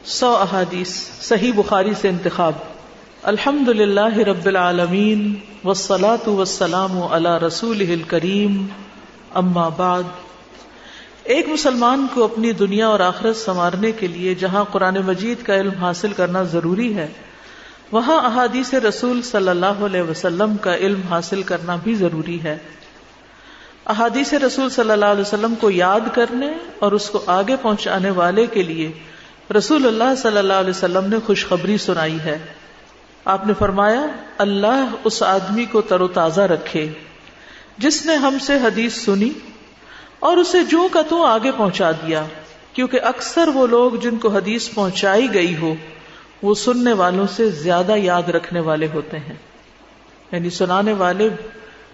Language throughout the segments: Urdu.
100 احادیث صحیح بخاری سے انتخاب۔ الحمدللہ رب العالمین والصلاة والسلام علی رسولہ الکریم، اما بعد۔ ایک مسلمان کو اپنی دنیا اور آخرت سنوارنے کے لیے جہاں قرآن مجید کا علم حاصل کرنا ضروری ہے، وہاں احادیث رسول صلی اللہ علیہ وسلم کا علم حاصل کرنا بھی ضروری ہے۔ احادیث رسول صلی اللہ علیہ وسلم کو یاد کرنے اور اس کو آگے پہنچانے والے کے لیے رسول اللہ صلی اللہ علیہ وسلم نے خوشخبری سنائی ہے۔ آپ نے فرمایا، اللہ اس آدمی کو تر و تازہ رکھے جس نے ہم سے حدیث سنی اور اسے جوں کا توں آگے پہنچا دیا، کیونکہ اکثر وہ لوگ جن کو حدیث پہنچائی گئی ہو وہ سننے والوں سے زیادہ یاد رکھنے والے ہوتے ہیں۔ یعنی سنانے والے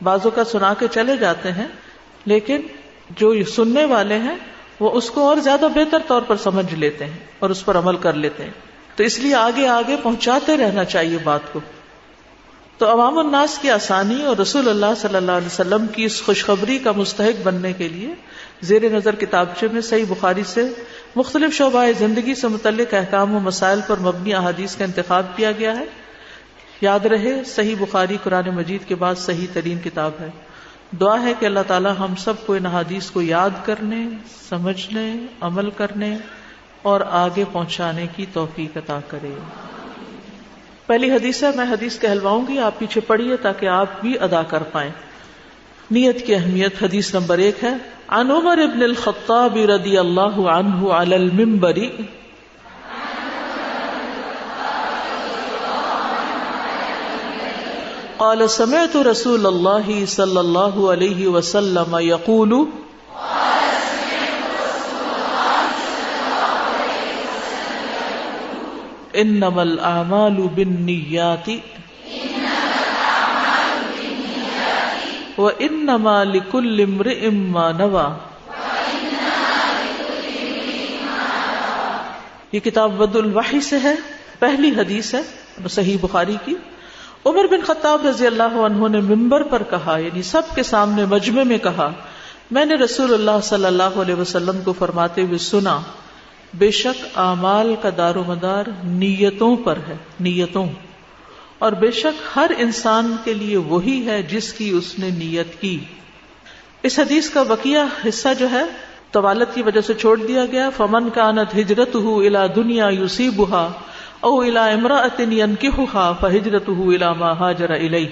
بعضوں کا سنا کے چلے جاتے ہیں، لیکن جو سننے والے ہیں وہ اس کو اور زیادہ بہتر طور پر سمجھ لیتے ہیں اور اس پر عمل کر لیتے ہیں۔ تو اس لیے آگے آگے پہنچاتے رہنا چاہیے بات کو۔ تو عوام الناس کی آسانی اور رسول اللہ صلی اللہ علیہ وسلم کی اس خوشخبری کا مستحق بننے کے لیے زیر نظر کتابچے میں صحیح بخاری سے مختلف شعبہ زندگی سے متعلق احکام و مسائل پر مبنی احادیث کا انتخاب کیا گیا ہے۔ یاد رہے، صحیح بخاری قرآن مجید کے بعد صحیح ترین کتاب ہے۔ دعا ہے کہ اللہ تعالی ہم سب کو ان احادیث کو یاد کرنے، سمجھنے، عمل کرنے اور آگے پہنچانے کی توفیق عطا کرے۔ پہلی حدیث ہے، میں حدیث کہلواؤں گی، آپ پیچھے پڑھیے تاکہ آپ بھی ادا کر پائیں۔ نیت کی اہمیت۔ حدیث نمبر 1 ہے، عن عمر بن الخطاب رضی اللہ عنہ علی المنبر قال سمعت رسول اللہ صلی اللہ علیہ وسلم یقول انما الاعمال بالنیات وانما لکل امرئ ما نوى۔ یہ کتاب بدء الوحی سے ہے، پہلی حدیث ہے صحیح بخاری کی۔ عمر بن خطاب رضی اللہ عنہ نے منبر پر کہا، یعنی سب کے سامنے مجمع میں کہا، میں نے رسول اللہ صلی اللہ علیہ وسلم کو فرماتے ہوئے سنا، بے شک اعمال کا دار و مدار نیتوں پر ہے، نیتوں، اور بے شک ہر انسان کے لیے وہی ہے جس کی اس نے نیت کی۔ اس حدیث کا بقیہ حصہ جو ہے طوالت کی وجہ سے چھوڑ دیا گیا۔ فمن کانت ہجرتہ الی دنیا یصیبھا او الی امرأۃ ینکحھا فہجرتہ الی ما ہاجر الیہ۔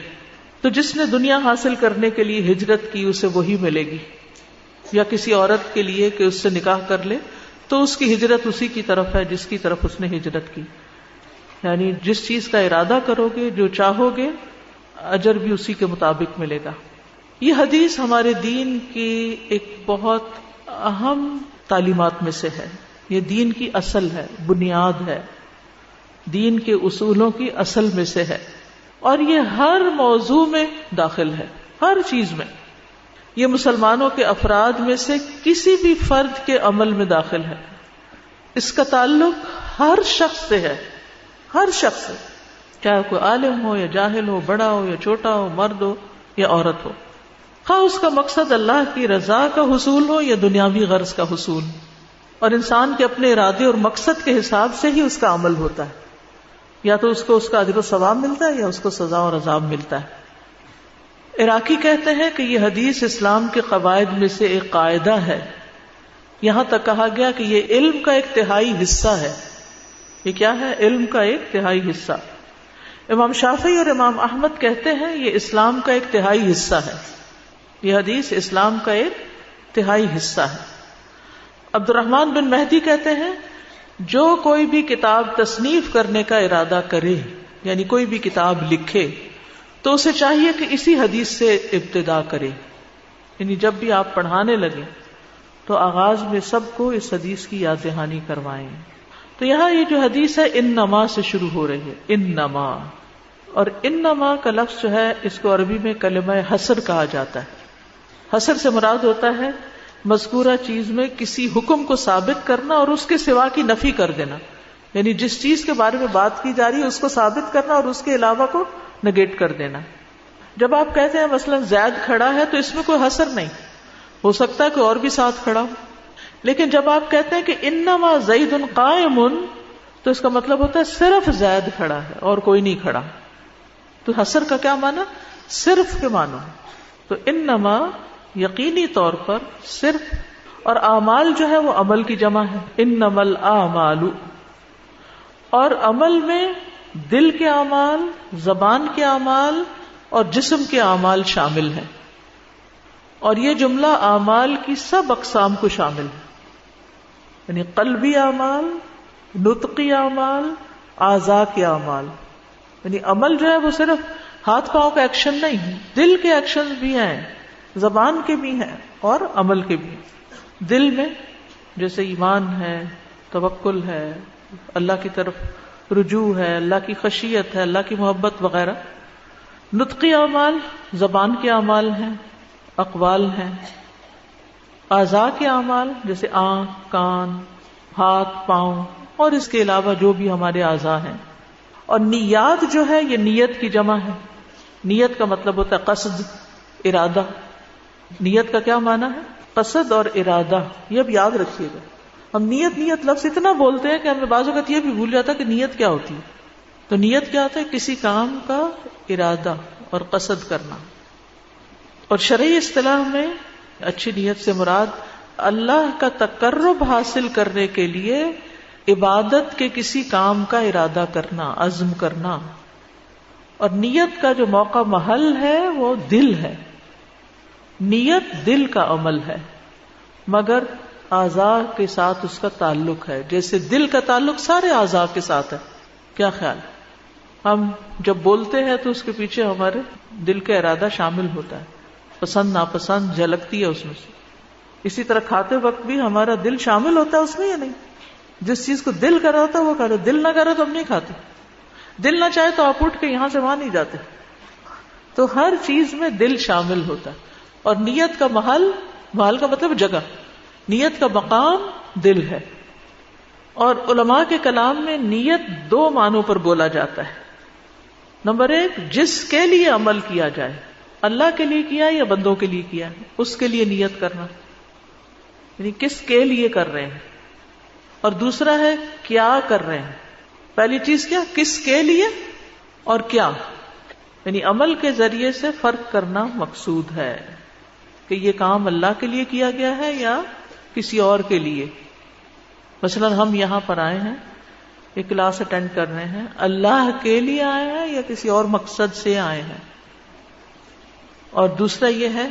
تو جس نے دنیا حاصل کرنے کے لیے ہجرت کی اسے وہی ملے گی، یا کسی عورت کے لیے کہ اس سے نکاح کر لے تو اس کی ہجرت اسی کی طرف ہے جس کی طرف اس نے ہجرت کی۔ یعنی جس چیز کا ارادہ کرو گے، جو چاہو گے، اجر بھی اسی کے مطابق ملے گا۔ یہ حدیث ہمارے دین کی ایک بہت اہم تعلیمات میں سے ہے۔ یہ دین کی اصل ہے، بنیاد ہے، دین کے اصولوں کی اصل میں سے ہے، اور یہ ہر موضوع میں داخل ہے، ہر چیز میں۔ یہ مسلمانوں کے افراد میں سے کسی بھی فرد کے عمل میں داخل ہے۔ اس کا تعلق ہر شخص سے ہے، ہر شخص سے، چاہے کوئی عالم ہو یا جاہل ہو، بڑا ہو یا چھوٹا ہو، مرد ہو یا عورت ہو، خواہ اس کا مقصد اللہ کی رضا کا حصول ہو یا دنیاوی غرض کا حصول۔ اور انسان کے اپنے ارادے اور مقصد کے حساب سے ہی اس کا عمل ہوتا ہے، یا تو اس کو اس کا اجر و ثواب ملتا ہے یا اس کو سزا اور عذاب ملتا ہے۔ عراقی کہتے ہیں کہ یہ حدیث اسلام کے قواعد میں سے ایک قاعدہ ہے، یہاں تک کہا گیا کہ یہ علم کا ایک تہائی حصہ ہے۔ یہ کیا ہے؟ علم کا ایک تہائی حصہ۔ امام شافعی اور امام احمد کہتے ہیں یہ اسلام کا ایک تہائی حصہ ہے، یہ حدیث اسلام کا ایک تہائی حصہ ہے۔ عبد الرحمن بن مہدی کہتے ہیں جو کوئی بھی کتاب تصنیف کرنے کا ارادہ کرے، یعنی کوئی بھی کتاب لکھے، تو اسے چاہیے کہ اسی حدیث سے ابتدا کرے، یعنی جب بھی آپ پڑھانے لگیں تو آغاز میں سب کو اس حدیث کی یاد دہانی کروائیں۔ تو یہاں یہ جو حدیث ہے انما سے شروع ہو رہی ہے، انما، اور انما کا لفظ جو ہے اس کو عربی میں کلمہ حصر کہا جاتا ہے۔ حصر سے مراد ہوتا ہے مذکورہ چیز میں کسی حکم کو ثابت کرنا اور اس کے سوا کی نفی کر دینا، یعنی جس چیز کے بارے میں بات کی جا رہی ہے اس کو ثابت کرنا اور اس کے علاوہ کو نگیٹ کر دینا۔ جب آپ کہتے ہیں مثلا زید کھڑا ہے تو اس میں کوئی حصر نہیں، ہو سکتا ہے کہ اور بھی ساتھ کھڑا ہو، لیکن جب آپ کہتے ہیں کہ انما زید قائم تو اس کا مطلب ہوتا ہے صرف زید کھڑا ہے اور کوئی نہیں کھڑا. تو حسر کا کیا معنی؟ صرف کے معنی. تو انما یقینی طور پر صرف، اور اعمال جو ہے وہ عمل کی جمع ہے، انما الاعمال. اور عمل میں دل کے اعمال، زبان کے اعمال اور جسم کے اعمال شامل ہیں. اور یہ جملہ اعمال کی سب اقسام کو شامل ہے، یعنی قلبی اعمال، نطقی اعمال، اعضاء کے اعمال. یعنی عمل جو ہے وہ صرف ہاتھ پاؤں کا ایکشن نہیں ہے، دل کے ایکشن بھی ہیں، زبان کے بھی ہیں اور عمل کے بھی. دل میں جیسے ایمان ہے، توکل ہے، اللہ کی طرف رجوع ہے، اللہ کی خشیت ہے، اللہ کی محبت وغیرہ. نطقی اعمال زبان کے اعمال ہیں، اقوال ہیں. اعضاء کے اعمال جیسے آنکھ، کان، ہاتھ، پاؤں اور اس کے علاوہ جو بھی ہمارے اعضاء ہیں. اور نیات جو ہے یہ نیت کی جمع ہے. نیت کا مطلب ہوتا ہے قصد، ارادہ. نیت کا کیا معنی ہے؟ قصد اور ارادہ. یہ اب یاد رکھیے گا. ہم نیت نیت لفظ اتنا بولتے ہیں کہ ہمیں بعض اوقات یہ بھی بھول جاتا ہے کہ نیت کیا ہوتی ہے. تو نیت کیا ہوتا ہے؟ کسی کام کا ارادہ اور قصد کرنا. اور شرعی اصطلاح میں اچھی نیت سے مراد اللہ کا تقرب حاصل کرنے کے لیے عبادت کے کسی کام کا ارادہ کرنا، عزم کرنا. اور نیت کا جو موقع محل ہے وہ دل ہے. نیت دل کا عمل ہے مگر اعضاء کے ساتھ اس کا تعلق ہے، جیسے دل کا تعلق سارے اعضاء کے ساتھ ہے. کیا خیال؟ ہم جب بولتے ہیں تو اس کے پیچھے ہمارے دل کا ارادہ شامل ہوتا ہے، پسند ناپسند جھلکتی ہے اس میں سے. اسی طرح کھاتے وقت بھی ہمارا دل شامل ہوتا ہے اس میں یا نہیں؟ جس چیز کو دل کر رہا ہوتا ہے وہ کھا لو، دل نہ کرے تو ہم نہیں کھاتے. دل نہ چاہے تو آپ اٹھ کے یہاں سے وہاں نہیں جاتے. تو ہر چیز میں دل شامل ہوتا ہے. اور نیت کا محل کا مطلب جگہ، نیت کا مقام دل ہے. اور علماء کے کلام میں نیت دو معنوں پر بولا جاتا ہے. نمبر ایک، جس کے لیے عمل کیا جائے، اللہ کے لیے کیا یا بندوں کے لیے کیا، اس کے لیے نیت کرنا، یعنی کس کے لیے کر رہے ہیں. اور دوسرا ہے کیا کر رہے ہیں. پہلی چیز کیا؟ کس کے لیے، اور کیا، یعنی عمل کے ذریعے سے فرق کرنا مقصود ہے کہ یہ کام اللہ کے لیے کیا گیا ہے یا کسی اور کے لیے. مثلا ہم یہاں پر آئے ہیں، ایک کلاس اٹینڈ کر رہے ہیں، اللہ کے لیے آئے ہیں یا کسی اور مقصد سے آئے ہیں. اور دوسرا یہ ہے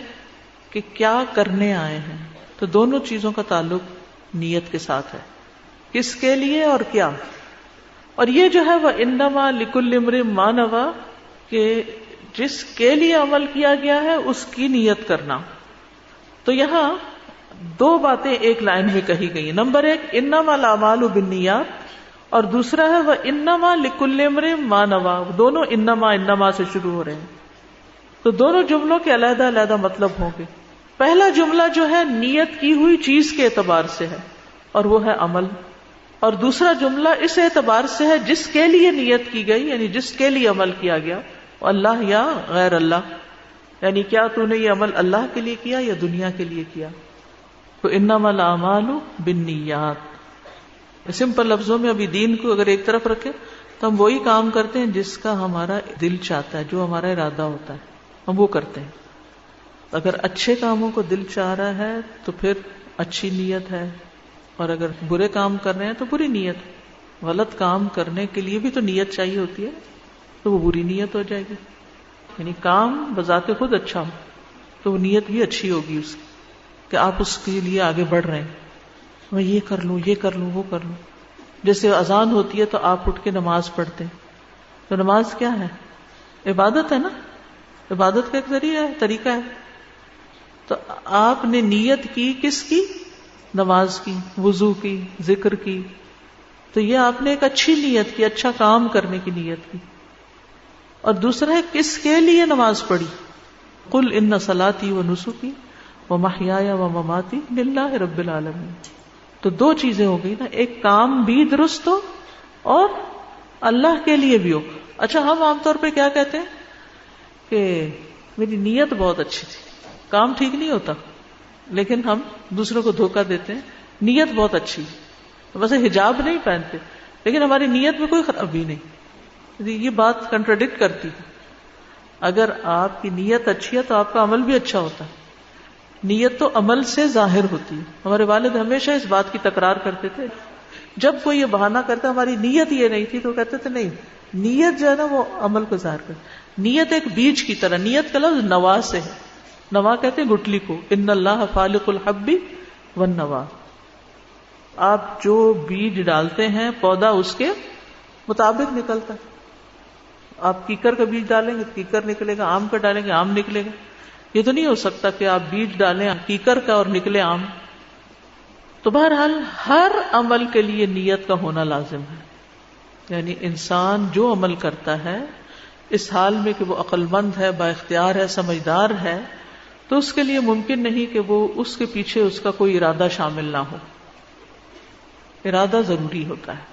کہ کیا کرنے آئے ہیں. تو دونوں چیزوں کا تعلق نیت کے ساتھ ہے، کس کے لیے اور کیا. اور یہ جو ہے وہ انما لکل امرئ ما نویٰ، کہ جس کے لیے عمل کیا گیا ہے اس کی نیت کرنا. تو یہاں دو باتیں ایک لائن میں کہی گئی. نمبر ایک، انما الاعمال بالنیات، اور دوسرا ہے وہ انما لکل امرئ ما نویٰ. دونوں انما سے شروع ہو رہے ہیں. تو دونوں جملوں کے علیحدہ علیحدہ مطلب ہوں گے. پہلا جملہ جو ہے نیت کی ہوئی چیز کے اعتبار سے ہے اور وہ ہے عمل. اور دوسرا جملہ اس اعتبار سے ہے جس کے لیے نیت کی گئی، یعنی جس کے لیے عمل کیا گیا، اللہ یا غیر اللہ، یعنی کیا تو نے یہ عمل اللہ کے لیے کیا یا دنیا کے لیے کیا. تو انما الاعمال بالنیات. سمپل لفظوں میں ابھی دین کو اگر ایک طرف رکھے تو ہم وہی کام کرتے ہیں جس کا ہمارا دل چاہتا ہے، جو ہمارا ارادہ ہوتا ہے ہم وہ کرتے ہیں. اگر اچھے کاموں کو دل چاہ رہا ہے تو پھر اچھی نیت ہے، اور اگر برے کام کر رہے ہیں تو بری نیت. غلط کام کرنے کے لیے بھی تو نیت چاہیے ہوتی ہے، تو وہ بری نیت ہو جائے گی. یعنی کام بذات خود اچھا ہو تو وہ نیت بھی اچھی ہوگی اس کی، کہ آپ اس کے لیے آگے بڑھ رہے ہیں، میں یہ کر لوں، یہ کر لوں، وہ کر لوں. جیسے اذان ہوتی ہے تو آپ اٹھ کے نماز پڑھتے ہیں. تو نماز کیا ہے؟ عبادت ہے نا، عبادت کا ایک ذریعہ ہے، طریقہ ہے. تو آپ نے نیت کی کس کی؟ نماز کی، وضو کی، ذکر کی. تو یہ آپ نے ایک اچھی نیت کی، اچھا کام کرنے کی نیت کی. اور دوسرا ہے کس کے لیے نماز پڑھی. قل ان صلاتی و نسکی و محیای و مماتی للہ رب العالمین. تو دو چیزیں ہو گئی نا، ایک کام بھی درست ہو اور اللہ کے لیے بھی ہو. اچھا ہم عام طور پہ کیا کہتے ہیں کہ میری نیت بہت اچھی تھی، کام ٹھیک نہیں ہوتا، لیکن ہم دوسروں کو دھوکہ دیتے ہیں نیت بہت اچھی. ویسے حجاب نہیں پہنتے لیکن ہماری نیت میں کوئی خرابی نہیں. یہ بات کنٹراڈکٹ کرتی ہے. اگر آپ کی نیت اچھی ہے تو آپ کا عمل بھی اچھا ہوتا ہے. نیت تو عمل سے ظاہر ہوتی ہے. ہمارے والد ہمیشہ اس بات کی تکرار کرتے تھے. جب کوئی یہ بہانہ کرتا ہماری نیت یہ نہیں تھی تو کہتے تھے نہیں, نیت جو ہے نا وہ عمل کو ظاہر کرتی. نیت ایک بیج کی طرح, نیت کا لفظ نوا سے ہے. نوا کہتے ہیں گٹلی کو. ان اللہ فالق الحب والنوا. آپ جو بیج ڈالتے ہیں پودا اس کے مطابق نکلتا ہے. آپ کیکر کا بیج ڈالیں گے تو کیکر نکلے گا, آم کا ڈالیں گے آم نکلے گا. یہ تو نہیں ہو سکتا کہ آپ بیج ڈالیں کیکر کا اور نکلے آم. تو بہرحال ہر عمل کے لیے نیت کا ہونا لازم ہے. یعنی انسان جو عمل کرتا ہے اس حال میں کہ وہ عقل مند ہے, با اختیار ہے, سمجھدار ہے, تو اس کے لیے ممکن نہیں کہ وہ اس کے پیچھے اس کا کوئی ارادہ شامل نہ ہو. ارادہ ضروری ہوتا ہے.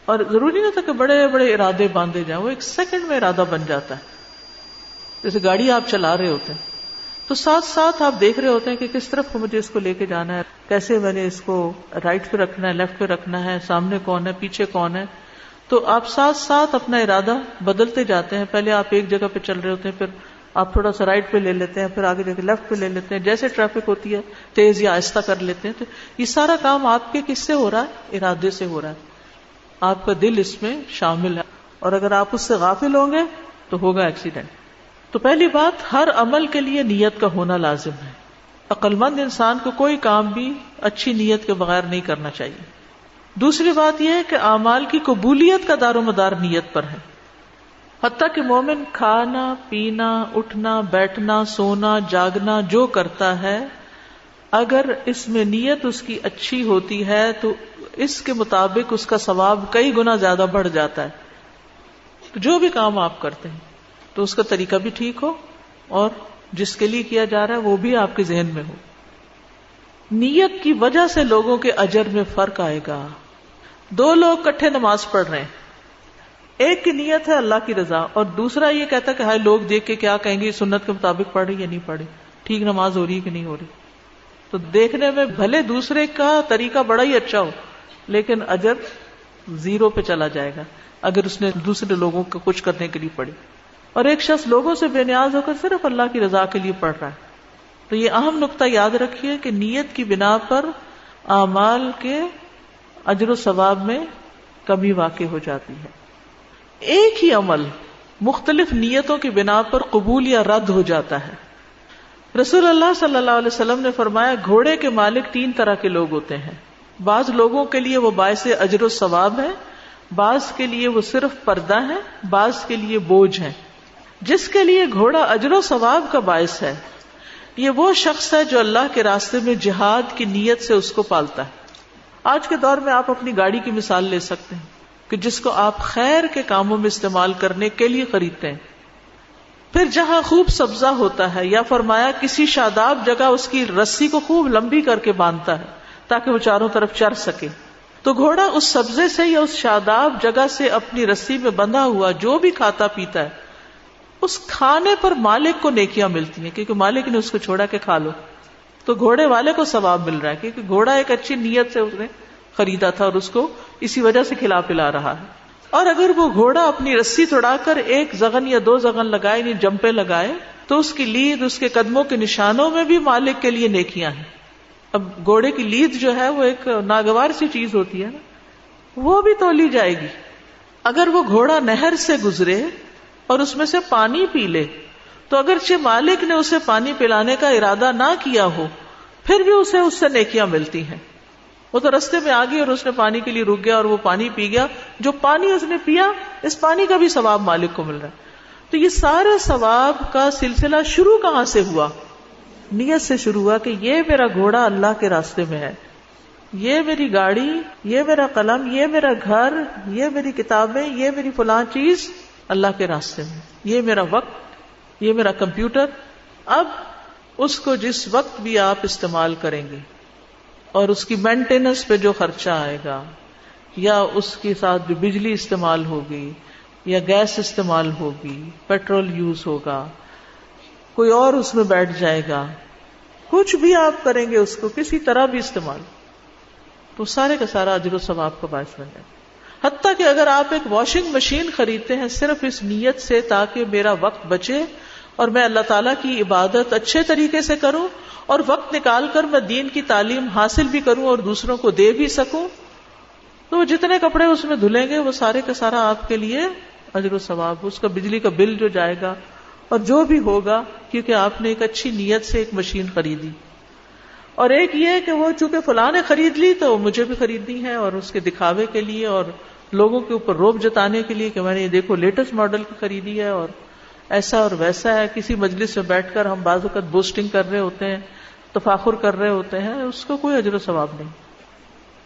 اور ضروری نہیں ہوتا کہ بڑے بڑے ارادے باندھے جائیں, وہ ایک سیکنڈ میں ارادہ بن جاتا ہے. جیسے گاڑی آپ چلا رہے ہوتے ہیں تو ساتھ ساتھ آپ دیکھ رہے ہوتے ہیں کہ کس طرف مجھے اس کو لے کے جانا ہے, کیسے میں نے اس کو رائٹ پہ رکھنا ہے, لیفٹ پہ رکھنا ہے, سامنے کون ہے, پیچھے کون ہے. تو آپ ساتھ ساتھ اپنا ارادہ بدلتے جاتے ہیں. پہلے آپ ایک جگہ پہ چل رہے ہوتے ہیں, پھر آپ تھوڑا سا رائٹ پہ لے لیتے ہیں, پھر آگے جا کے لیفٹ پہ لے لیتے ہیں. جیسے ٹریفک ہوتی ہے تیز یا آہستہ کر لیتے ہیں. تو یہ سارا کام آپ کے کس سے ہو رہا ہے؟ ارادے سے ہو رہا ہے. آپ کا دل اس میں شامل ہے, اور اگر آپ اس سے غافل ہوں گے تو ہوگا ایکسیڈنٹ. تو پہلی بات, ہر عمل کے لیے نیت کا ہونا لازم ہے. عقل مند انسان کو کوئی کام بھی اچھی نیت کے بغیر نہیں کرنا چاہیے. دوسری بات یہ ہے کہ اعمال کی قبولیت کا دار و مدار نیت پر ہے. حتیٰ کہ مومن کھانا پینا, اٹھنا بیٹھنا, سونا جاگنا جو کرتا ہے, اگر اس میں نیت اس کی اچھی ہوتی ہے تو اس کے مطابق اس کا ثواب کئی گنا زیادہ بڑھ جاتا ہے. تو جو بھی کام آپ کرتے ہیں تو اس کا طریقہ بھی ٹھیک ہو, اور جس کے لیے کیا جا رہا ہے وہ بھی آپ کے ذہن میں ہو. نیت کی وجہ سے لوگوں کے اجر میں فرق آئے گا. دو لوگ کٹھے نماز پڑھ رہے ہیں, ایک کی نیت ہے اللہ کی رضا, اور دوسرا یہ کہتا ہے کہ ہائے لوگ دیکھ کے کیا کہیں گے, سنت کے مطابق پڑھ رہی یا نہیں پڑھ رہی, ٹھیک نماز ہو رہی کہ نہیں ہو رہی. تو دیکھنے میں بھلے دوسرے کا طریقہ بڑا ہی اچھا ہو, لیکن اجر زیرو پہ چلا جائے گا اگر اس نے دوسرے لوگوں کو کچھ کرنے کے لیے پڑھی. اور ایک شخص لوگوں سے بے نیاز ہو کر صرف اللہ کی رضا کے لیے پڑھ رہا ہے. تو یہ اہم نقطہ یاد رکھیے کہ نیت کی بنا پر اعمال کے اجر و ثواب میں کمی واقع ہو جاتی ہے. ایک ہی عمل مختلف نیتوں کی بنا پر قبول یا رد ہو جاتا ہے. رسول اللہ صلی اللہ علیہ وسلم نے فرمایا, گھوڑے کے مالک 3 طرح کے لوگ ہوتے ہیں. بعض لوگوں کے لیے وہ باعث اجر و ثواب ہے, بعض کے لیے وہ صرف پردہ ہے, بعض کے لیے بوجھ ہے. جس کے لیے گھوڑا اجر و ثواب کا باعث ہے, یہ وہ شخص ہے جو اللہ کے راستے میں جہاد کی نیت سے اس کو پالتا ہے. آج کے دور میں آپ اپنی گاڑی کی مثال لے سکتے ہیں کہ جس کو آپ خیر کے کاموں میں استعمال کرنے کے لیے خریدتے ہیں. پھر جہاں خوب سبزہ ہوتا ہے, یا فرمایا کسی شاداب جگہ اس کی رسی کو خوب لمبی کر کے باندھتا ہے تاکہ وہ چاروں طرف چر سکے, تو گھوڑا اس سبزے سے یا اس شاداب جگہ سے اپنی رسی میں بندھا ہوا جو بھی کھاتا پیتا ہے, اس کھانے پر مالک کو نیکیاں ملتی ہیں, کیونکہ مالک نے اس کو چھوڑا کہ کھا لو. تو گھوڑے والے کو ثواب مل رہا ہے, کیونکہ گھوڑا ایک اچھی نیت سے اس نے خریدا تھا اور اس کو اسی وجہ سے کھلا پلا رہا ہے. اور اگر وہ گھوڑا اپنی رسی توڑا کر ایک زغن یا 2 زغن لگائے, یعنی جمپے لگائے, تو اس کی لید, اس کے قدموں کے نشانوں میں بھی مالک کے لیے نیکیاں ہیں. اب گھوڑے کی لید جو ہے وہ ایک ناگوار سی چیز ہوتی ہے نا, وہ بھی تولی جائے گی. اگر وہ گھوڑا نہر سے گزرے اور اس میں سے پانی پی لے, تو اگرچہ مالک نے اسے پانی پلانے کا ارادہ نہ کیا ہو, پھر بھی اسے اس سے نیکیاں ملتی ہیں. وہ تو رستے میں آ گئی اور اس نے پانی کے لیے رک گیا اور وہ پانی پی گیا, جو پانی اس نے پیا اس پانی کا بھی ثواب مالک کو مل رہا ہے. تو یہ سارے ثواب کا سلسلہ شروع کہاں سے ہوا؟ نیت سے شروع ہوا کہ یہ میرا گھوڑا اللہ کے راستے میں ہے, یہ میری گاڑی, یہ میرا قلم, یہ میرا گھر, یہ میری کتابیں, یہ میری فلاں چیز اللہ کے راستے میں, یہ میرا وقت, یہ میرا کمپیوٹر. اب اس کو جس وقت بھی آپ استعمال کریں گے اور اس کی مینٹیننس پہ جو خرچہ آئے گا, یا اس کے ساتھ جو بجلی استعمال ہوگی, یا گیس استعمال ہوگی, پیٹرول یوز ہوگا, کوئی اور اس میں بیٹھ جائے گا, کچھ بھی آپ کریں گے اس کو کسی طرح بھی استعمال, تو سارے کا سارا اجر و ثواب کا باعث بن جائے گا. حتیٰ کہ اگر آپ ایک واشنگ مشین خریدتے ہیں صرف اس نیت سے تاکہ میرا وقت بچے اور میں اللہ تعالیٰ کی عبادت اچھے طریقے سے کروں اور وقت نکال کر میں دین کی تعلیم حاصل بھی کروں اور دوسروں کو دے بھی سکوں، تو وہ جتنے کپڑے اس میں دھلیں گے وہ سارے کا سارا آپ کے لیے اجر و ثواب، اس کا بجلی کا بل جو جائے گا اور جو بھی ہوگا، کیونکہ آپ نے ایک اچھی نیت سے ایک مشین خریدی۔ اور ایک یہ کہ وہ چونکہ فلاں نے خرید لی تو مجھے بھی خریدنی ہے، اور اس کے دکھاوے کے لیے اور لوگوں کے اوپر رعب جتانے کے لیے کہ میں نے یہ دیکھو لیٹسٹ ماڈل کی خریدی ہے اور ایسا اور ویسا ہے۔ کسی مجلس میں بیٹھ کر ہم بعض اوقات بوسٹنگ کر رہے ہوتے ہیں، تفاخر کر رہے ہوتے ہیں، اس کو کوئی اجر و ثواب نہیں۔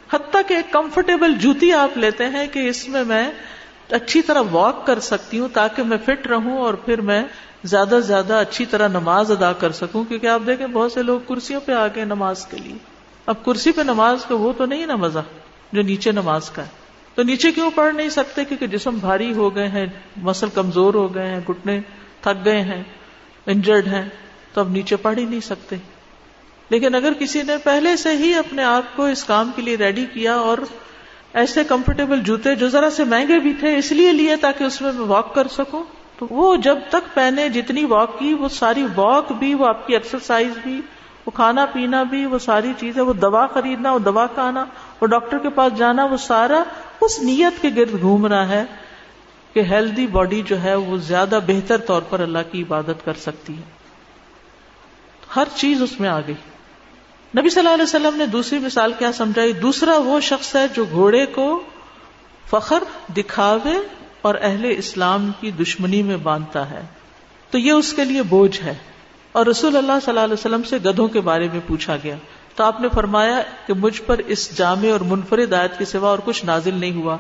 حتیٰ کہ ایک کمفرٹیبل جوتی آپ لیتے ہیں کہ اس میں میں اچھی طرح واک کر سکتی ہوں تاکہ میں فٹ رہوں اور پھر میں زیادہ سے زیادہ اچھی طرح نماز ادا کر سکوں، کیونکہ آپ دیکھیں بہت سے لوگ کرسیوں پہ آ گئے نماز کے لیے۔ اب کرسی پہ نماز کا وہ تو نہیں نا مزہ جو نیچے نماز کا ہے، تو نیچے کیوں پڑھ نہیں سکتے؟ کیونکہ جسم بھاری ہو گئے ہیں، مسل کمزور ہو گئے ہیں، گھٹنے تھک گئے ہیں، انجرڈ ہیں، تو اب نیچے پڑھ ہی نہیں سکتے۔ لیکن اگر کسی نے پہلے سے ہی اپنے آپ کو اس کام کے لیے ریڈی کیا اور ایسے کمفرٹیبل جوتے جو ذرا سے مہنگے بھی تھے اس لیے لیے تاکہ اس میں واک کر سکوں، تو وہ جب تک پہنے جتنی واک کی وہ ساری واک بھی، وہ آپ کی ایکسرسائز بھی، وہ کھانا پینا بھی، وہ ساری چیزیں، وہ دوا خریدنا، وہ دوا کھانا، وہ ڈاکٹر کے پاس جانا، وہ سارا اس نیت کے گرد گھوم رہا ہے کہ ہیلدی باڈی جو ہے وہ زیادہ بہتر طور پر اللہ کی عبادت کر سکتی ہے۔ ہر چیز اس میں آ گئی۔ نبی صلی اللہ علیہ وسلم نے دوسری مثال کیا سمجھائی؟ دوسرا وہ شخص ہے جو گھوڑے کو فخر، دکھاوے اور اہل اسلام کی دشمنی میں باندھتا ہے تو یہ اس کے لیے بوجھ ہے۔ اور رسول اللہ صلی اللہ علیہ وسلم سے گدھوں کے بارے میں پوچھا گیا تو آپ نے فرمایا کہ مجھ پر اس جامع اور منفرد آیت کے سوا اور کچھ نازل نہیں ہوا۔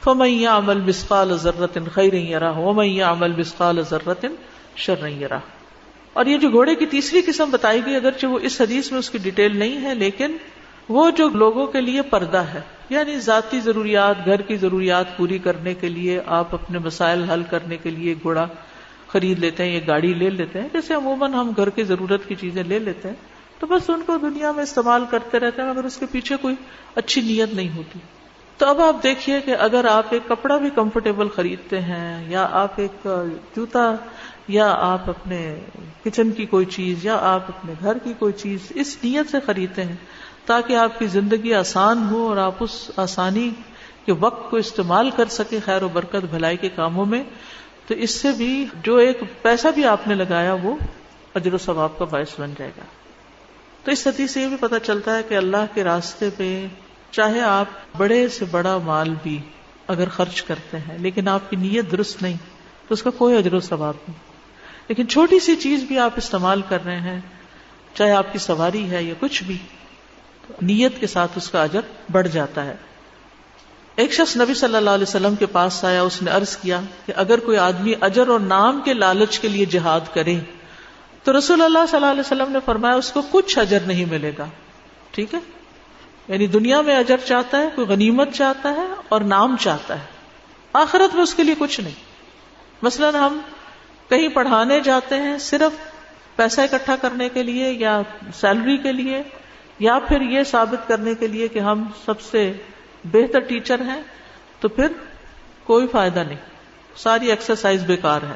فَمَن يَعْمَلْ مِثْقَالَ ذَرَّةٍ خَيْرًا يَرَهُ وَمَن يَعْمَلْ مِثْقَالَ ذَرَّةٍ شَرًّا يَرَهُ۔ اور یہ جو گھوڑے کی تیسری قسم بتائی گئی، اگرچہ وہ اس حدیث میں اس کی ڈیٹیل نہیں ہے، لیکن وہ جو لوگوں کے لیے پردہ ہے، یعنی ذاتی ضروریات، گھر کی ضروریات پوری کرنے کے لیے آپ اپنے مسائل حل کرنے کے لیے گھوڑا خرید لیتے ہیں یا گاڑی لے لیتے ہیں، جیسے عموماً ہم گھر کی ضرورت کی چیزیں لے لیتے ہیں، تو بس ان کو دنیا میں استعمال کرتے رہتے ہیں مگر اس کے پیچھے کوئی اچھی نیت نہیں ہوتی۔ تو اب آپ دیکھیے کہ اگر آپ ایک کپڑا بھی کمفرٹیبل خریدتے ہیں، یا آپ ایک جوتا، یا آپ اپنے کچن کی کوئی چیز، یا آپ اپنے گھر کی کوئی چیز اس نیت سے خریدتے ہیں تاکہ آپ کی زندگی آسان ہو اور آپ اس آسانی کے وقت کو استعمال کر سکیں خیر و برکت بھلائی کے کاموں میں، تو اس سے بھی جو ایک پیسہ بھی آپ نے لگایا وہ اجر و ثواب کا باعث بن جائے گا۔ تو اس حدیث سے یہ بھی پتہ چلتا ہے کہ اللہ کے راستے پہ چاہے آپ بڑے سے بڑا مال بھی اگر خرچ کرتے ہیں لیکن آپ کی نیت درست نہیں تو اس کا کوئی اجر و ثواب نہیں، لیکن چھوٹی سی چیز بھی آپ استعمال کر رہے ہیں، چاہے آپ کی سواری ہے یا کچھ بھی، نیت کے ساتھ اس کا اجر بڑھ جاتا ہے۔ ایک شخص نبی صلی اللہ علیہ وسلم کے پاس آیا، اس نے عرض کیا کہ اگر کوئی آدمی اجر اور نام کے لالچ کے لیے جہاد کرے تو رسول اللہ صلی اللہ علیہ وسلم نے فرمایا اس کو کچھ اجر نہیں ملے گا۔ ٹھیک ہے، یعنی دنیا میں اجر چاہتا ہے، کوئی غنیمت چاہتا ہے اور نام چاہتا ہے، آخرت میں اس کے لیے کچھ نہیں۔ مثلا ہم کہیں پڑھانے جاتے ہیں صرف پیسہ اکٹھا کرنے کے لیے یا سیلری کے لیے، یا پھر یہ ثابت کرنے کے لیے کہ ہم سب سے بہتر ٹیچر ہیں، تو پھر کوئی فائدہ نہیں، ساری ایکسرسائز بیکار ہے۔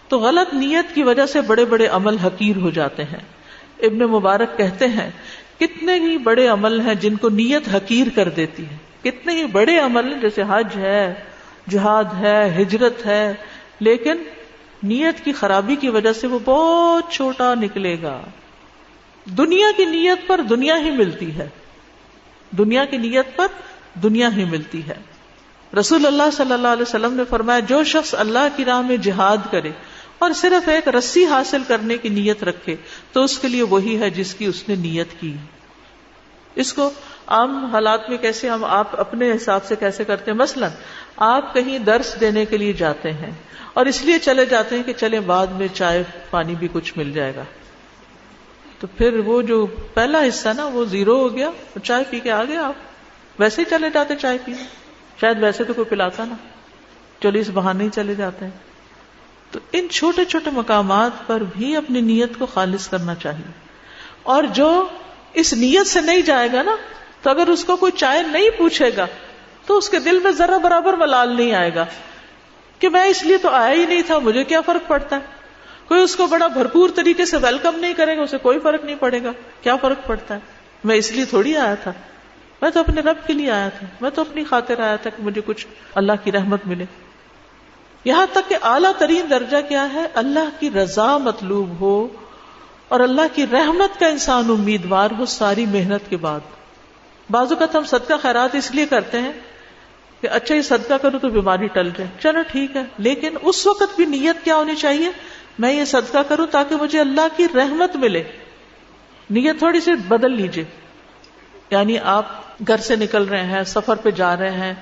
تو غلط نیت کی وجہ سے بڑے بڑے عمل حقیر ہو جاتے ہیں۔ ابن مبارک کہتے ہیں کتنے ہی بڑے عمل ہیں جن کو نیت حقیر کر دیتی ہے، کتنے ہی بڑے عمل جیسے حج ہے، جہاد ہے، ہجرت ہے، لیکن نیت کی خرابی کی وجہ سے وہ بہت چھوٹا نکلے گا۔ دنیا کی نیت پر دنیا ہی ملتی ہے، دنیا کی نیت پر دنیا ہی ملتی ہے۔ رسول اللہ صلی اللہ علیہ وسلم نے فرمایا جو شخص اللہ کی راہ میں جہاد کرے اور صرف ایک رسی حاصل کرنے کی نیت رکھے تو اس کے لیے وہی ہے جس کی اس نے نیت کی۔ اس کو عام حالات میں کیسے ہم آپ اپنے حساب سے کیسے کرتے ہیں، مثلا آپ کہیں درس دینے کے لیے جاتے ہیں اور اس لیے چلے جاتے ہیں کہ چلیں بعد میں چائے پانی بھی کچھ مل جائے گا، تو پھر وہ جو پہلا حصہ نا وہ زیرو ہو گیا، چائے پی کے آ گئے، آپ ویسے ہی چلے جاتے چائے پینے، شاید ویسے تو کوئی پلاتا نا، چلو اس بہانے ہی چلے جاتے ہیں۔ تو ان چھوٹے چھوٹے مقامات پر بھی اپنی نیت کو خالص کرنا چاہیے، اور جو اس نیت سے نہیں جائے گا نا، تو اگر اس کو کوئی چائے نہیں پوچھے گا تو اس کے دل میں ذرا برابر ملال نہیں آئے گا کہ میں اس لیے تو آیا ہی نہیں تھا، مجھے کیا فرق پڑتا ہے. کوئی اس کو بڑا بھرپور طریقے سے ویلکم نہیں کرے گا، اسے کوئی فرق نہیں پڑے گا. کیا فرق پڑتا ہے، میں اس لیے تھوڑی آیا تھا، میں تو اپنے رب کے لیے آیا تھا، میں تو اپنی خاطر آیا تھا کہ مجھے کچھ اللہ کی رحمت ملے. یہاں تک کہ اعلیٰ ترین درجہ کیا ہے، اللہ کی رضا مطلوب ہو اور اللہ کی رحمت کا انسان امیدوار ہو ساری محنت کے بعد. بعض اوقات ہم صدقہ خیرات اس لیے کرتے ہیں کہ اچھا یہ صدقہ کروں تو بیماری ٹل جائے، چلو ٹھیک ہے، لیکن اس وقت بھی نیت کیا ہونی چاہیے، میں یہ صدقہ کروں تاکہ مجھے اللہ کی رحمت ملے. نیت تھوڑی سی بدل لیجئے. یعنی آپ گھر سے نکل رہے ہیں، سفر پہ جا رہے ہیں،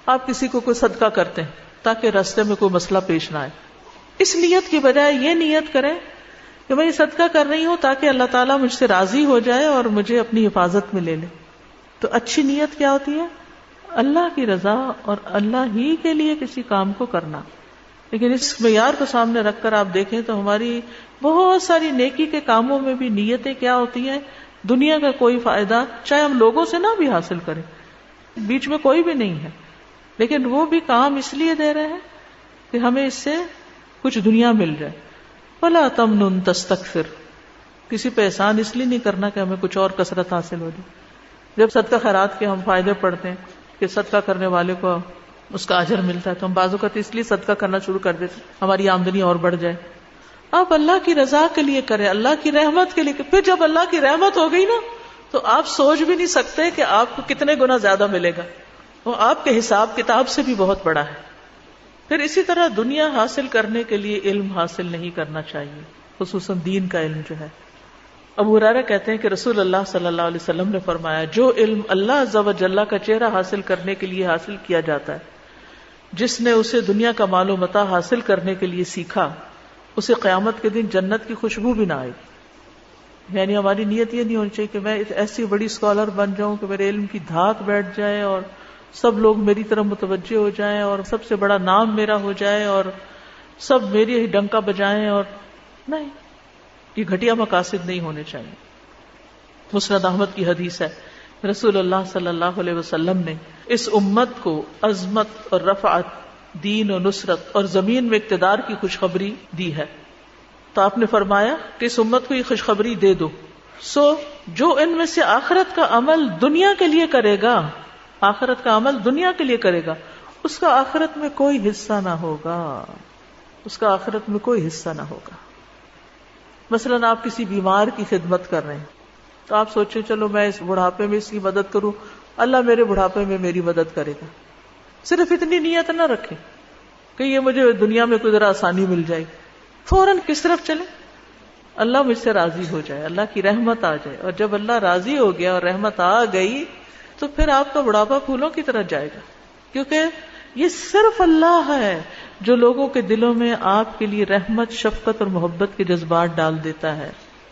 آپ کسی کو کوئی صدقہ کرتے ہیں تاکہ راستے میں کوئی مسئلہ پیش نہ آئے. اس نیت کی بجائے یہ نیت کریں کہ میں یہ صدقہ کر رہی ہوں تاکہ اللہ تعالیٰ مجھ سے راضی ہو جائے اور مجھے اپنی حفاظت میں لے لے. تو اچھی نیت کیا ہوتی ہے، اللہ کی رضا اور اللہ ہی کے لیے کسی کام کو کرنا. لیکن اس معیار کو سامنے رکھ کر آپ دیکھیں تو ہماری بہت ساری نیکی کے کاموں میں بھی نیتیں کیا ہوتی ہیں، دنیا کا کوئی فائدہ چاہے ہم لوگوں سے نہ بھی حاصل کریں، بیچ میں کوئی بھی نہیں ہے، لیکن وہ بھی کام اس لیے دے رہے ہیں کہ ہمیں اس سے کچھ دنیا مل جائے. وَلَا تَمْنُن تَسْتَكْثِرْ، کسی پہ احسان اس لیے نہیں کرنا کہ ہمیں کچھ اور کثرت حاصل ہو جائے. جب صدقہ خیرات کے ہم فائدے پڑھتے ہیں کہ صدقہ کرنے والے کو اس کا اجر ملتا ہے، تو ہم بعض اوقات اس لیے صدقہ کرنا شروع کر دیتے ہماری آمدنی اور بڑھ جائے. آپ اللہ کی رضا کے لیے کریں، اللہ کی رحمت کے لیے. پھر جب اللہ کی رحمت ہو گئی نا تو آپ سوچ بھی نہیں سکتے کہ آپ کو کتنے گنا زیادہ ملے گا. وہ آپ کے حساب کتاب سے بھی بہت بڑا ہے. پھر اسی طرح دنیا حاصل کرنے کے لیے علم حاصل نہیں کرنا چاہیے، خصوصاً دین کا علم جو ہے. ابو ہریرہ کہتے ہیں کہ رسول اللہ صلی اللہ علیہ وسلم نے فرمایا، جو علم اللہ عز و جل کا چہرہ حاصل کرنے کے لیے حاصل کیا جاتا ہے، جس نے اسے دنیا کا مال و متاع حاصل کرنے کے لیے سیکھا، اسے قیامت کے دن جنت کی خوشبو بھی نہ آئے گی. یعنی ہماری نیت یہ نہیں ہونی چاہیے کہ میں ایسی بڑی اسکالر بن جاؤں کہ میرے علم کی دھاک بیٹھ جائے اور سب لوگ میری طرف متوجہ ہو جائیں اور سب سے بڑا نام میرا ہو جائے اور سب میری ہی ڈنکا بجائیں. اور نہیں، یہ گھٹیا مقاصد نہیں ہونے چاہیے. مسند احمد کی حدیث ہے، رسول اللہ صلی اللہ علیہ وسلم نے اس امت کو عظمت اور رفعت، دین و نصرت اور زمین میں اقتدار کی خوشخبری دی ہے. تو آپ نے فرمایا کہ اس امت کو یہ خوشخبری دے دو، سو جو ان میں سے آخرت کا عمل دنیا کے لیے کرے گا، آخرت کا عمل دنیا کے لیے کرے گا، اس کا آخرت میں کوئی حصہ نہ ہوگا، اس کا آخرت میں کوئی حصہ نہ ہوگا. مثلاً آپ کسی بیمار کی خدمت کر رہے ہیں تو آپ سوچیں چلو میں اس بڑھاپے میں اس کی مدد کروں، اللہ میرے بڑھاپے میں میری مدد کرے گا. صرف اتنی نیت نہ رکھیں کہ یہ مجھے دنیا میں کوئی ذرا آسانی مل جائے. فوراً کس طرف چلیں، اللہ مجھ سے راضی ہو جائے، اللہ کی رحمت آ جائے. اور جب اللہ راضی ہو گیا اور رحمت آ گئی تو پھر آپ کا بڑھاپا پھولوں کی طرح جائے گا. کیونکہ یہ صرف اللہ ہے جو لوگوں کے دلوں میں آپ کے لیے رحمت، شفقت اور محبت کے جذبات ڈال دیتا ہے.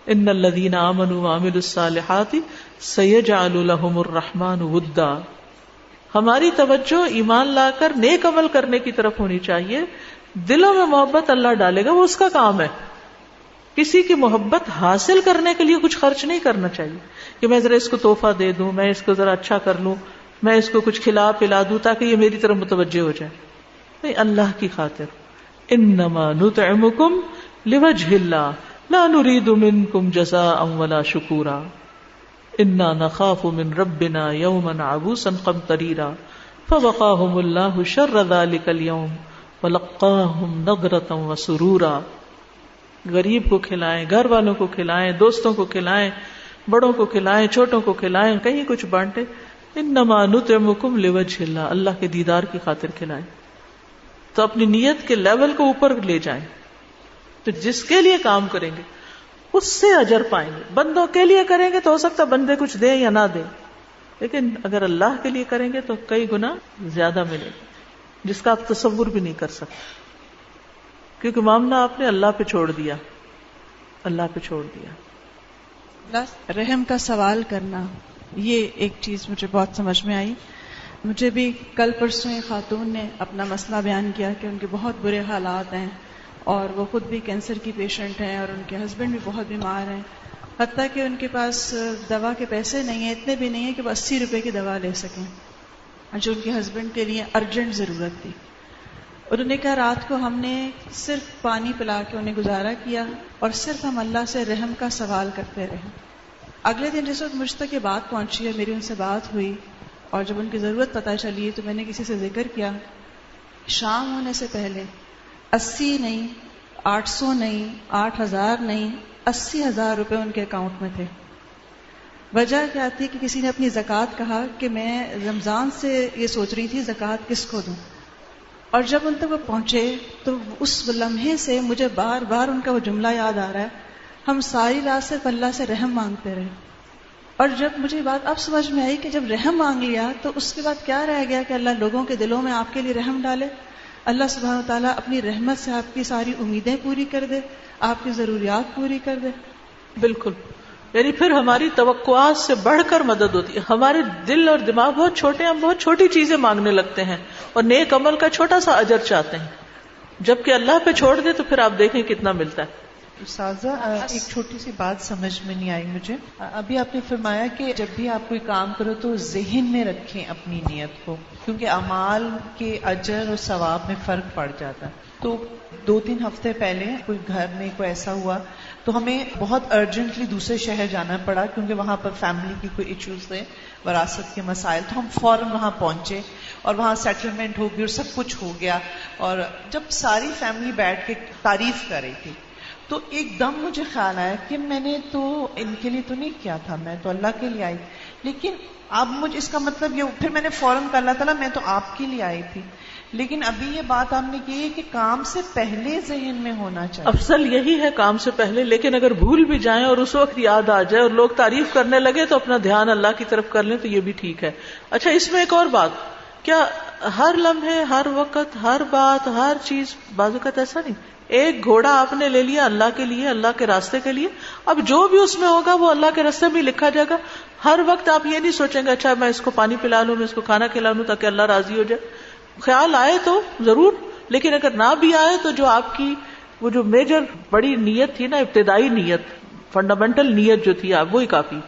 ان الذین آمنوا وعملوا الصالحات سیجعل لهم الرحمن ودا. ہماری توجہ ایمان لا کر نیک عمل کرنے کی طرف ہونی چاہیے. دلوں میں محبت اللہ ڈالے گا، وہ اس کا کام ہے. کسی کی محبت حاصل کرنے کے لیے کچھ خرچ نہیں کرنا چاہیے کہ میں ذرا اس کو تحفہ دے دوں، میں اس کو ذرا اچھا کر لوں، میں اس کو کچھ کھلا پلا دوں تاکہ یہ میری طرف متوجہ ہو جائے. نہیں، اللہ کی خاطر. انما نطعمکم لوجہ اللہ لا نريد منکم جزاء ولا شکورا انا نخاف من ربنا یوما عبوسا قمطریرا فوقاهم اللہ شر ذلک اليوم ولقاهم نضرة وسرورا. غریب کو کھلائیں، گھر والوں کو کھلائیں، دوستوں کو کھلائیں، بڑوں کو کھلائیں، چھوٹوں کو کھلائیں، کہیں کچھ بانٹیں. انما نطعمکم لوجہ اللہ، اللہ کے دیدار کی خاطر کھلائیں. تو اپنی نیت کے لیول کو اوپر لے جائیں. تو جس کے لیے کام کریں گے اس سے اجر پائیں گے. بندوں کے لیے کریں گے تو ہو سکتا ہے بندے کچھ دیں یا نہ دیں، لیکن اگر اللہ کے لیے کریں گے تو کئی گنا زیادہ ملے گا، جس کا آپ تصور بھی نہیں کر سکتے. کیونکہ معاملہ آپ نے اللہ پہ چھوڑ دیا، اللہ پہ چھوڑ دیا. رحم کا سوال کرنا، یہ ایک چیز مجھے بہت سمجھ میں آئی. مجھے بھی کل پرسوں ایک خاتون نے اپنا مسئلہ بیان کیا کہ ان کے بہت برے حالات ہیں اور وہ خود بھی کینسر کی پیشنٹ ہیں اور ان کے ہسبینڈ بھی بہت بیمار ہیں، حتیٰ کہ ان کے پاس دوا کے پیسے نہیں ہیں، اتنے بھی نہیں ہیں کہ وہ 80 روپے کی دوا لے سکیں. جو ان کے ہسبینڈ کے لیے ارجنٹ ضرورت تھی. انہوں نے کہا رات کو ہم نے صرف پانی پلا کے انہیں گزارا کیا اور صرف ہم اللہ سے رحم کا سوال کرتے رہے. اگلے دن جس وقت مجھ تک یہ بات پہنچی ہے، میری ان سے بات ہوئی اور جب ان کی ضرورت پتہ چلی تو میں نے کسی سے ذکر کیا. شام ہونے سے پہلے 80 نہیں، 800 نہیں، 8000 نہیں، 80,000 روپے ان کے اکاؤنٹ میں تھے. وجہ کیا تھی کہ کسی نے اپنی زکوٰۃ کہا کہ میں رمضان سے یہ سوچ رہی تھی زکوٰۃ کس کو دوں، اور جب ان تک وہ پہنچے تو اس لمحے سے مجھے بار بار ان کا وہ جملہ یاد آ رہا ہے، ہم ساری رات صرف اللہ سے رحم مانگتے رہے. اور جب مجھے یہ بات اب سمجھ میں آئی کہ جب رحم مانگ لیا تو اس کے بعد کیا رہ گیا کہ اللہ لوگوں کے دلوں میں آپ کے لیے رحم ڈالے. اللہ سبحانہ و تعالیٰ اپنی رحمت سے آپ کی ساری امیدیں پوری کر دے، آپ کی ضروریات پوری کر دے. بالکل، یعنی پھر ہماری توقعات سے بڑھ کر مدد ہوتی ہے. ہمارے دل اور دماغ بہت چھوٹے ہیں، ہم بہت چھوٹی چیزیں مانگنے لگتے ہیں اور نیک عمل کا چھوٹا سا اجر چاہتے ہیں، جبکہ اللہ پہ چھوڑ دے تو پھر آپ دیکھیں کتنا ملتا ہے. استاذہ ایک چھوٹی سی بات سمجھ میں نہیں آئی مجھے. ابھی آپ نے فرمایا کہ جب بھی آپ کوئی کام کرو تو ذہن میں رکھیں اپنی نیت کو، کیونکہ اعمال کے اجر اور ثواب میں فرق پڑ جاتا ہے. تو 2-3 ہفتے پہلے کوئی گھر میں کوئی ایسا ہوا تو ہمیں بہت ارجنٹلی دوسرے شہر جانا پڑا، کیونکہ وہاں پر فیملی کی کوئی ایشوز تھے، وراثت کے مسائل. تو ہم فوراً وہاں پہنچے اور وہاں سیٹلمنٹ ہو گئی اور سب کچھ ہو گیا. اور جب ساری فیملی بیٹھ کے تعریف کر رہی تھی تو ایک دم مجھے خیال آیا کہ میں نے تو ان کے لیے تو نہیں کیا تھا، میں تو اللہ کے لیے آئی. لیکن اب مجھے اس کا مطلب یہ، پھر میں نے فوراً کہا اللہ تعالیٰ میں تو آپ کے لیے آئی تھی. لیکن ابھی یہ بات آپ نے کی ہے کہ کام سے پہلے ذہن میں ہونا چاہیے. افضل یہی ہے کام سے پہلے، لیکن اگر بھول بھی جائیں اور اس وقت یاد آ جائے اور لوگ تعریف کرنے لگے تو اپنا دھیان اللہ کی طرف کر لیں تو یہ بھی ٹھیک ہے. اچھا، اس میں ایک اور بات، کیا ہر لمحے، ہر وقت، ہر بات، ہر چیز بعض اوقات ایسا نہیں؟ ایک گھوڑا آپ نے لے لیا اللہ کے لیے، اللہ کے راستے کے لیے، اب جو بھی اس میں ہوگا وہ اللہ کے راستے میں لکھا جائے گا. ہر وقت آپ یہ نہیں سوچیں گے اچھا میں اس کو پانی پلا لوں، میں اس کو کھانا کھلا لوں تاکہ اللہ راضی ہو جائے. خیال آئے تو ضرور، لیکن اگر نہ بھی آئے تو جو آپ کی وہ جو میجر بڑی نیت تھی نا، ابتدائی نیت، فنڈامنٹل نیت جو تھی آپ، وہی کافی.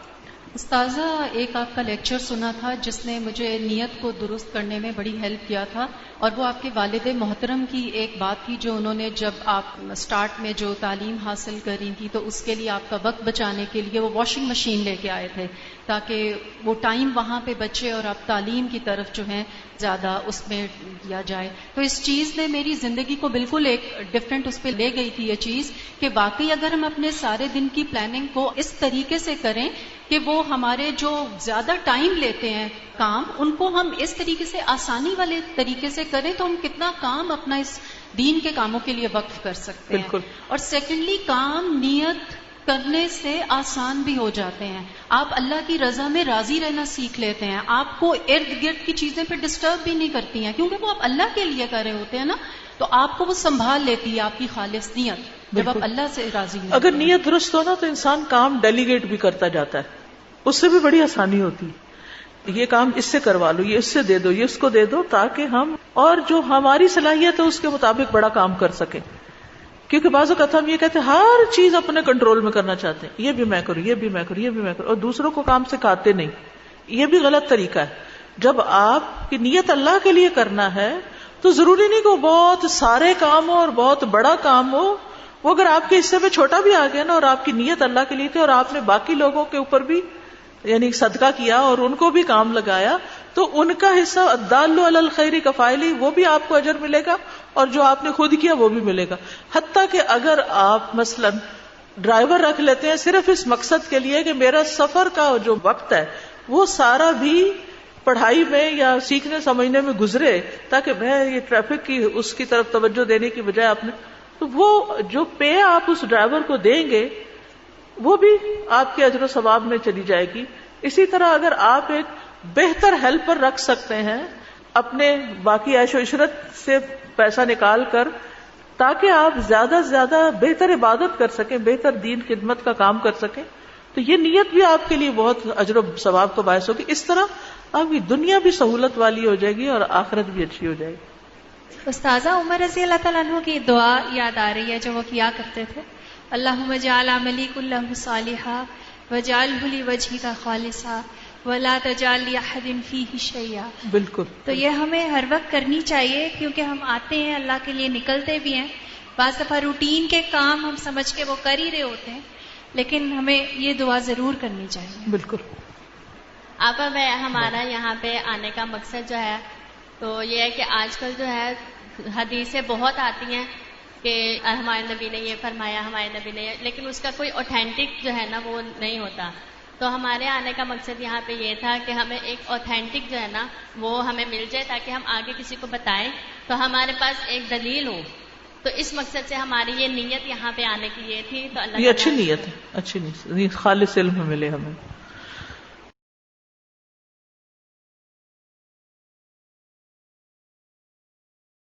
استاذہ ایک آپ کا لیکچر سنا تھا جس نے مجھے نیت کو درست کرنے میں بڑی ہیلپ کیا تھا، اور وہ آپ کے والد محترم کی ایک بات تھی جو انہوں نے جب آپ سٹارٹ میں جو تعلیم حاصل کری تھی تو اس کے لیے آپ کا وقت بچانے کے لیے وہ واشنگ مشین لے کے آئے تھے تاکہ وہ ٹائم وہاں پہ بچے اور آپ تعلیم کی طرف جو ہے زیادہ اس میں دیا جائے. تو اس چیز نے میری زندگی کو بالکل ایک ڈفرینٹ اس پہ لے گئی تھی یہ چیز کہ واقعی اگر ہم اپنے سارے دن کی پلاننگ کو اس طریقے سے کریں کہ وہ ہمارے جو زیادہ ٹائم لیتے ہیں کام، ان کو ہم اس طریقے سے آسانی والے طریقے سے کریں تو ہم کتنا کام اپنا اس دین کے کاموں کے لیے وقف کر سکتے ہیں. اور سیکنڈلی کام نیت کرنے سے آسان بھی ہو جاتے ہیں. آپ اللہ کی رضا میں راضی رہنا سیکھ لیتے ہیں، آپ کو ارد گرد کی چیزیں پھر ڈسٹرب بھی نہیں کرتی ہیں کیونکہ وہ آپ اللہ کے لیے کر رہے ہوتے ہیں نا، تو آپ کو وہ سنبھال لیتی ہے آپ کی خالص نیت جب آپ اللہ سے راضی ہیں. اگر نیت درست ہو نا تو انسان کام ڈیلیگیٹ بھی کرتا جاتا ہے، اس سے بھی بڑی آسانی ہوتی. یہ کام اس سے کروا لو، یہ اس سے دے دو، یہ اس کو دے دو، تاکہ ہم اور جو ہماری صلاحیت ہے اس کے مطابق بڑا کام کر سکیں. کیونکہ بعض اوقات ہم یہ کہتے ہیں ہر چیز اپنے کنٹرول میں کرنا چاہتے ہیں، یہ بھی میں کروں، یہ بھی میں کروں، یہ بھی میں کروں، اور دوسروں کو کام سکھاتے نہیں. یہ بھی غلط طریقہ ہے. جب آپ کی نیت اللہ کے لیے کرنا ہے تو ضروری نہیں کہ وہ بہت سارے کام ہو اور بہت بڑا کام ہو. وہ اگر آپ کے حصے میں چھوٹا بھی آ گیا نا اور آپ کی نیت اللہ کے لیے تھی اور آپ نے باقی لوگوں کے اوپر بھی یعنی صدقہ کیا اور ان کو بھی کام لگایا تو ان کا حصہ الدال علی الخیر کفاعلی، وہ بھی آپ کو اجر ملے گا اور جو آپ نے خود کیا وہ بھی ملے گا. حتیٰ کہ اگر آپ مثلا ڈرائیور رکھ لیتے ہیں صرف اس مقصد کے لیے کہ میرا سفر کا جو وقت ہے وہ سارا بھی پڑھائی میں یا سیکھنے سمجھنے میں گزرے تاکہ میں یہ ٹریفک کی اس کی طرف توجہ دینے کی بجائے آپ نے، تو وہ جو پے آپ اس ڈرائیور کو دیں گے وہ بھی آپ کے اجر و ثواب میں چلی جائے گی. اسی طرح اگر آپ ایک بہتر ہیلپر رکھ سکتے ہیں اپنے باقی عیش و عشرت سے پیسہ نکال کر تاکہ آپ زیادہ سے زیادہ بہتر عبادت کر سکیں، بہتر دین خدمت کا کام کر سکیں، تو یہ نیت بھی آپ کے لیے بہت اجر و ثواب کا باعث ہوگی. اس طرح آپ کی دنیا بھی سہولت والی ہو جائے گی اور آخرت بھی اچھی ہو جائے گی. استاذہ عمر رضی اللہ تعالیٰ عنہ کی دعا یاد آ رہی ہے جو وہ کیا کرتے تھے، اللہم اجعل عملی کلہ صالحا واجعلہ لوجہک خالصا وَلَا تَجْعَلْ لِأَحَدٍ فِيهِ شَيْئًا. بالکل. تو یہ ہمیں ہر وقت کرنی چاہیے، کیونکہ ہم آتے ہیں اللہ کے لیے، نکلتے بھی ہیں، بعض دفعہ روٹین کے کام ہم سمجھ کے وہ کر ہی رہے ہوتے ہیں، لیکن ہمیں یہ دعا ضرور کرنی چاہیے. بالکل. آپا میں ہمارا یہاں پہ آنے کا مقصد جو ہے تو یہ ہے کہ آج کل جو ہے حدیثیں بہت آتی ہیں کہ ہمارے نبی نے یہ فرمایا، ہمارے نبی نے یہ، لیکن اس کا کوئی اوتھینٹک جو ہے نا وہ نہیں ہوتا. تو ہمارے آنے کا مقصد یہاں پہ یہ تھا کہ ہمیں ایک اوتھینٹک جو ہے نا وہ ہمیں مل جائے تاکہ ہم آگے کسی کو بتائیں تو ہمارے پاس ایک دلیل ہو. تو اس مقصد سے ہماری یہ نیت یہاں پہ آنے کی یہ تھی. تو اللہ یہ اچھی نیت ہے، اچھی نیت، خالص علم ملے ہمیں.